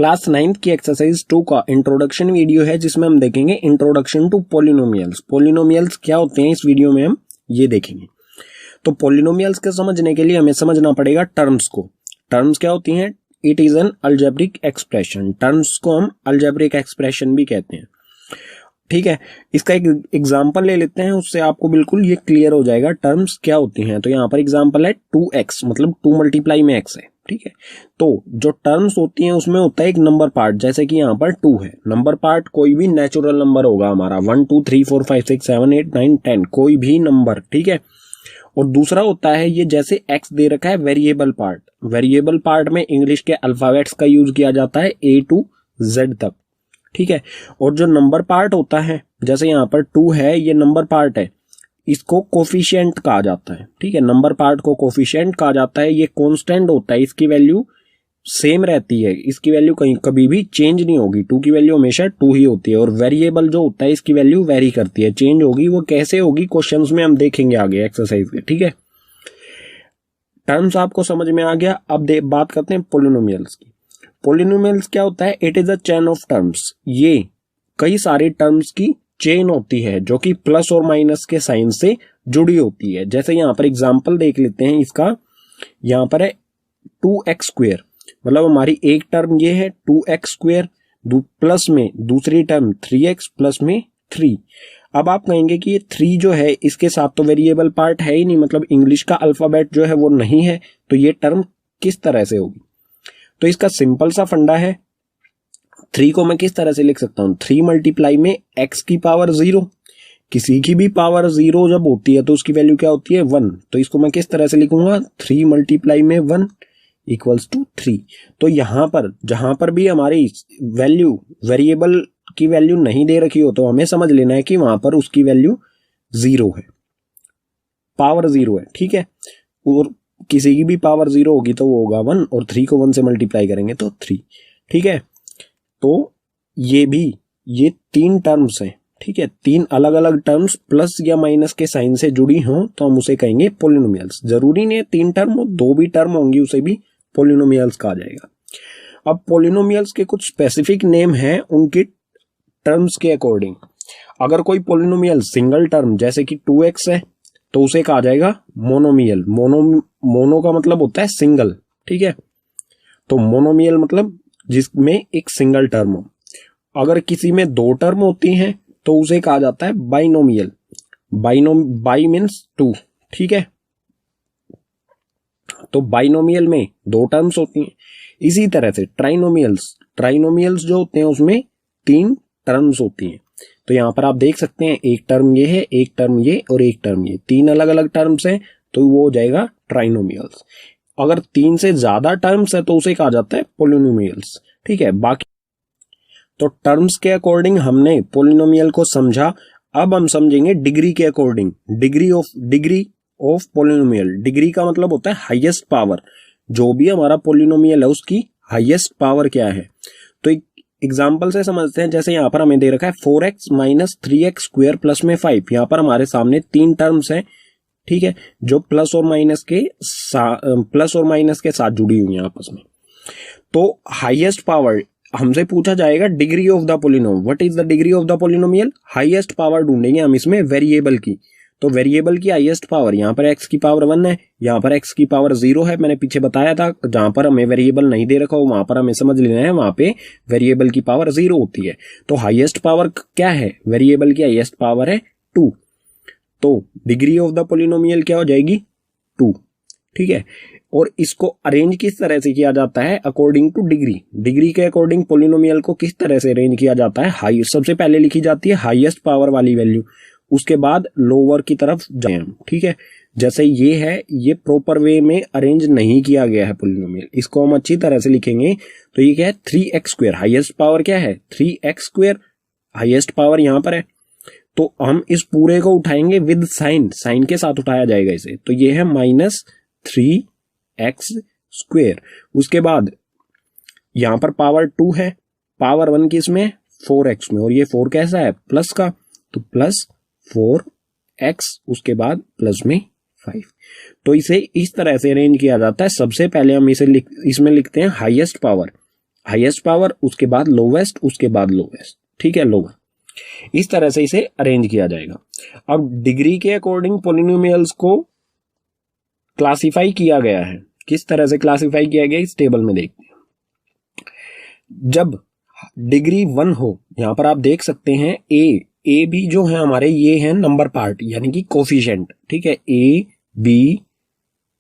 Class 9th की exercise 2 का introduction video है जिसमें हम देखेंगे इंट्रोडक्शन टू पॉलिनोमियल्स। पॉलिनोमियल्स क्या होते हैं इस वीडियो में हम ये देखेंगे। तो पॉलिनोमियल्स के समझने के लिए हमें समझना पड़ेगा टर्म्स को। टर्म्स क्या होती हैं? It is an algebraic expression. Terms को हम अलजेब्रिक एक्सप्रेशन भी कहते हैं। ठीक है, इसका एक एग्जांपल ले लेते हैं, उससे आपको बिल्कुल ये क्लियर हो जाएगा टर्म्स क्या होती हैं। तो यहाँ पर एग्जांपल है 2x, मतलब 2 मल्टीप्लाई में x है। ठीक है, तो जो टर्म्स होती हैं उसमें होता है एक नंबर पार्ट, जैसे कि यहाँ पर 2 है। नंबर पार्ट कोई भी नेचुरल नंबर होगा हमारा, 1 2 3 4 5 6 7 8 9 10, कोई भी नंबर। ठीक है, और दूसरा होता है ये जैसे x दे रखा है वेरिएबल पार्ट। वेरिएबल पार्ट में इंग्लिश के अल्फाबेट्स का यूज किया जाता है A to Z तक। ठीक है, और जो नंबर पार्ट होता है जैसे यहाँ पर 2 है, ये नंबर पार्ट है, इसको कोफिशिएंट कहा जाता है। ठीक है, नंबर पार्ट को कोफिशिएंट कहा जाता है। ये कांस्टेंट होता है, इसकी वैल्यू सेम रहती है, इसकी वैल्यू कहीं कभी भी चेंज नहीं होगी। 2 की वैल्यू हमेशा 2 ही होती है। और वेरिएबल जो होता है इसकी वैल्यू वेरी करती है, चेंज होगी। वो कैसे होगी क्वेश्चंस में हम देखेंगे आगे एक्सरसाइज के। ठीक है, टर्म्स आपको समझ में आ गया। अब बात करते हैं पॉलिनोमियल्स की। पॉलिनोमियल्स क्या होता है? It is a chain of terms. ये कई सारे टर्म्स की चेन होती है जो कि प्लस और माइनस के साइन से जुड़ी होती है। जैसे यहाँ पर एग्जांपल देख लेते हैं इसका। यहाँ पर है 2x स्क्वेयर, मतलब हमारी एक टर्म ये है 2x स्क्वेयर, प्लस में दूसरी टर्म 3x, प्लस में 3। अब आप कहेंगे कि ये 3 जो है इसके साथ तो वेरिएबल पार्ट है ही नहीं, मतलब इंग्लिश का अल्फाबेट जो है वो नहीं है, तो ये टर्म किस तरह से होगी? तो इसका सिंपल सा फंडा है। 3 को मैं किस तरह से लिख सकता हूं? 3 मल्टीप्लाई में x की पावर 0। किसी की भी पावर 0 जब होती है तो उसकी वैल्यू क्या होती है? 1। तो इसको मैं किस तरह से लिखूंगा? 3 मल्टीप्लाई में 1 इक्वल्स टू 3। तो यहां पर जहां पर भी हमारी वैल्यू वेरिएबल की वैल्यू नहीं दे रखी हो तो हमें समझ लेना है कि वहां पर उसकी वैल्यू 0 है, पावर 0 है। ठीक है, और किसी की भी पावर 0 होगी तो वो होगा 1, और 3 को 1 से मल्टीप्लाई करेंगे तो 3। ठीक है, तो ये 3 टर्म्स हैं। ठीक है, 3 अलग अलग टर्म्स प्लस या माइनस के साइन से जुड़ी हों तो हम उसे कहेंगे पॉलिनोमियल्स। जरूरी नहीं है 3 टर्म हो, 2 भी टर्म होंगी उसे भी पॉलिनोमियल्स कहा जाएगा। अब पॉलिनोमियल्स के कुछ स्पेसिफिक नेम हैं उनकी टर्म्स के अकॉर्डिंग। अगर कोई पॉलिनोमियल सिंगल टर्म जैसे कि 2x है तो उसे कहा जाएगा मोनोमियल। मोनो का मतलब होता है सिंगल। ठीक है, तो मोनोमियल मतलब जिसमें एक सिंगल टर्म हो। अगर किसी में 2 टर्म होती हैं तो उसे कहा जाता है बाइनोमियल। By means 2। ठीक है, तो बाइनोमियल में 2 टर्म्स होती हैं। इसी तरह से ट्राइनोमियल्स जो होते हैं उसमें 3 टर्म्स होती हैं। तो यहां पर आप देख सकते हैं एक टर्म ये है, एक टर्म ये और एक टर्म ये, 3 अलग अलग टर्म्स हैं तो वो हो जाएगा ट्राइनोमियल्स। अगर 3 से ज्यादा टर्म्स है तो उसे कहा जाता है पॉलिनोमियल्स। ठीक है, बाकी तो टर्म्स के अकॉर्डिंग हमने पॉलिनोमियल को समझा। अब हम समझेंगे डिग्री के according. Degree of polynomial. Degree का मतलब होता है हाईएस्ट पावर। जो भी हमारा पॉलिनोमियल है उसकी हाईएस्ट पावर क्या है? तो एक एग्जाम्पल से समझते हैं। जैसे यहाँ पर हमें दे रखा है 4x minus 3x square plus में 5। यहाँ पर हमारे सामने 3 टर्म्स हैं। ठीक है, जो प्लस और माइनस के साथ जुड़ी हुई है आपस में। तो हाईएस्ट पावर हमसे पूछा जाएगा degree of the polynomial. What is the degree of the polynomial? Highest power ढूंढेंगे हम इसमें वेरिएबल की। तो वेरिएबल की हाईएस्ट पावर, यहाँ पर x की पावर 1 है, यहाँ पर x की पावर 0 है। मैंने पीछे बताया था जहां पर हमें वेरिएबल नहीं दे रखा हो वहां पर हमें समझ लेना है वहां पे वेरिएबल की पावर 0 होती है। तो हाईएस्ट पावर क्या है? वेरिएबल की हाईएस्ट पावर है 2। तो डिग्री ऑफ द पॉलिनोमियल क्या हो जाएगी? 2। ठीक है, और इसको अरेंज किस तरह से किया जाता है? According two degree. डिग्री के अकॉर्डिंग पॉलिनोमियल को किस तरह से अरेंज किया जाता है? हाई सबसे पहले लिखी जाती है हाईएस्ट पावर वाली वैल्यू, उसके बाद लोअर की तरफ जाए हम। ठीक है, जैसे ये है, ये प्रॉपर वे में अरेंज नहीं किया गया है पॉलिनोमियल, इसको हम अच्छी तरह से लिखेंगे। तो ये क्या है? 3x square. हाईएस्ट पावर क्या है? 3x स्क्वायर, हाईएस्ट पावर यहां पर है। तो हम इस पूरे को उठाएंगे विद साइन के साथ उठाया जाएगा इसे। तो ये है माइनस 3x स्क्वायर। उसके बाद यहां पर पावर 2 है, पावर 1 किस में? 4x में, और ये 4 कैसा है? प्लस का, तो प्लस 4x, उसके बाद प्लस में 5। तो इसे इस तरह से अरेंज किया जाता है। सबसे पहले हम इसमें लिखते हैं हाईएस्ट पावर। हाईएस्ट पावर, उसके बाद लोवेस्ट, उसके बाद लोवेस्ट, ठीक है, लोअर। इस तरह से इसे अरेंज किया जाएगा। अब डिग्री के अकॉर्डिंग पॉलिनोमियल्स को क्लासिफाई किया गया है। किस तरह से क्लासिफाई किया गया इस टेबल में देखते हैं। जब डिग्री 1 हो, यहां पर आप देख सकते हैं ए बी जो है हमारे, ये है नंबर पार्ट यानी कि कोफिशिएंट, ठीक है, A B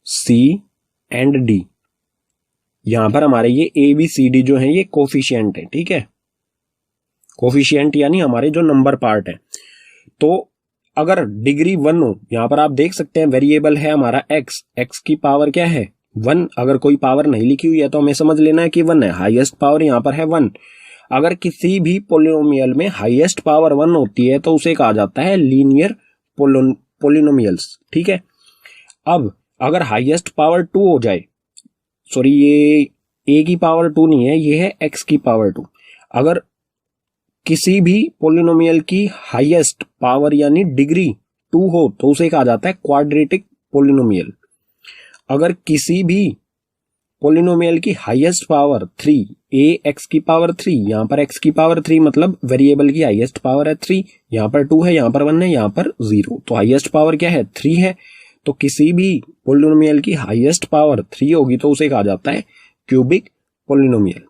C and D, यहां पर हमारे ये ए बी सी डी जो है ये कोफिशिएंट है, ठीक है, कोफिशिएंट यानी हमारे जो नंबर पार्ट है। तो अगर डिग्री 1 हो, यहां पर आप देख सकते हैं वेरिएबल है हमारा एक्स की पावर क्या है 1। अगर कोई पावर नहीं लिखी हुई है तो हमें समझ लेना है कि 1 है, हाईएस्ट पावर यहां पर है 1। अगर किसी भी पोलिनोमियल में हाईएस्ट पावर 1 होती है तो उसे कहा जाता है लीनियर पोलिनोमियल्स, ठीक है। अब अगर हाईएस्ट पावर 2 हो जाए, सॉरी ये ए की पावर 2 नहीं है, ये है एक्स की पावर 2। अगर किसी भी पोलिनोमियल की हाईएस्ट पावर यानी डिग्री 2 हो तो उसे कहा जाता है क्वाड्रेटिक पोलिनोमियल। अगर किसी भी पोलिनोमियल की हाईएस्ट पावर 3, ए एक्स की पावर 3, यहां पर एक्स की पावर 3 मतलब वेरिएबल की हाईएस्ट पावर है 3, यहां पर 2 है, यहां पर 1 है, यहां पर 0, तो हाईएस्ट पावर क्या है 3 है। तो किसी भी पोलिनोमियल की हाईएस्ट पावर 3 होगी तो उसे कहा जाता है क्यूबिक पोलिनोमियल।